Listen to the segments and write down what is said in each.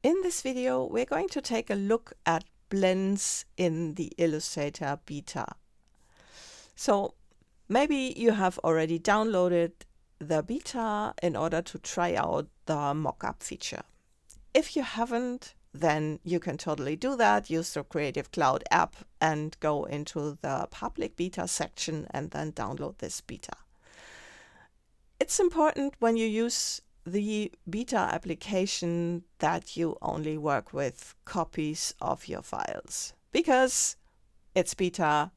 In this video, we're going to take a look at blends in the Illustrator beta. So maybe you have already downloaded the beta in order to try out the mockup feature. If you haven't, then you can totally do that. Use the Creative Cloud app and go into the public beta section and then download this beta. It's important when you use the beta application that you only work with copies of your files, because it's beta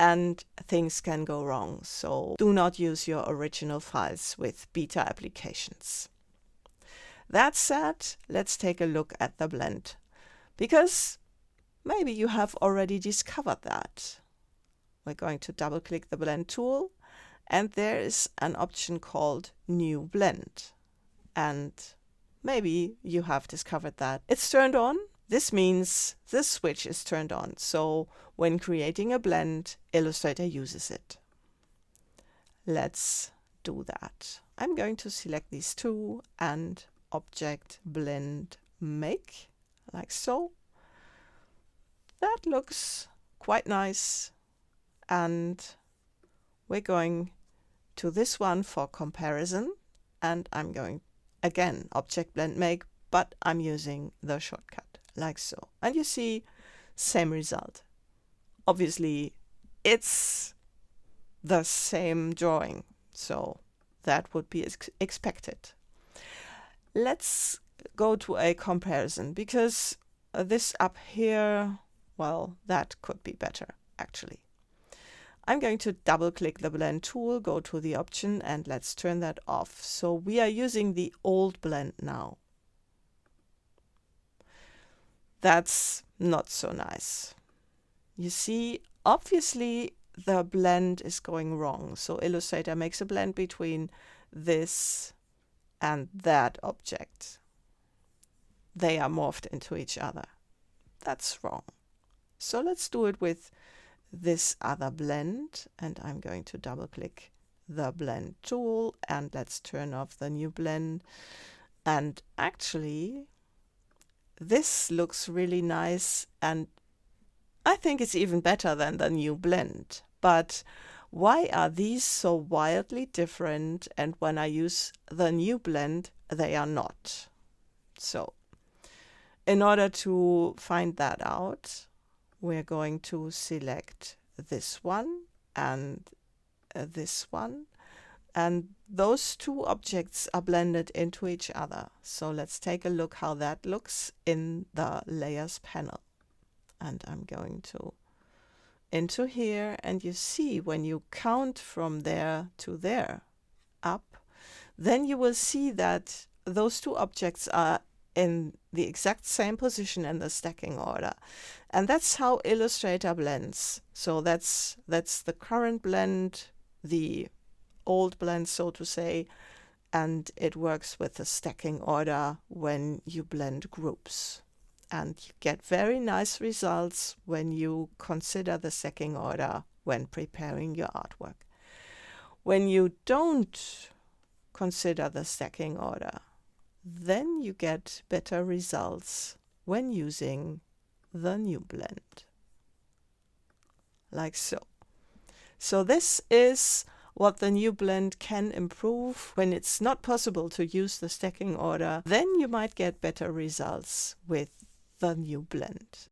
and things can go wrong. So do not use your original files with beta applications. That said, let's take a look at the blend, because maybe you have already discovered that. We're going to double click the blend tool, and there is an option called New Blend. And maybe you have discovered that it's turned on. This means this switch is turned on. So when creating a blend, Illustrator uses it. Let's do that. I'm going to select these two and Object Blend Make, like so. That looks quite nice. And we're going to this one for comparison. And I'm going again, Object Blend Make, but I'm using the shortcut, like so. And you see, same result. Obviously, it's the same drawing, so that would be expected. Let's go to a comparison, because this up here, well, that could be better, actually. I'm going to double click the blend tool, go to the option, and let's turn that off. So we are using the old blend now. That's not so nice. You see, obviously the blend is going wrong. So Illustrator makes a blend between this and that object. They are morphed into each other. That's wrong. So let's do it with this other blend, and I'm going to double click the blend tool, and let's turn off the new blend. And actually this looks really nice, and I think it's even better than the new blend. But why are these so wildly different, and when I use the new blend they are not? So in order to find that out, we're going to select this one and this one, and those two objects are blended into each other. So let's take a look how that looks in the layers panel. And I'm going to into here, and you see when you count from there to there up, then you will see that those two objects are in the exact same position in the stacking order. And that's how Illustrator blends. So that's the current blend, the old blend, so to say, and it works with the stacking order when you blend groups. And you get very nice results when you consider the stacking order when preparing your artwork. When you don't consider the stacking order, then you get better results when using the new blend, like so. So this is what the new blend can improve. When it's not possible to use the stacking order, then you might get better results with the new blend.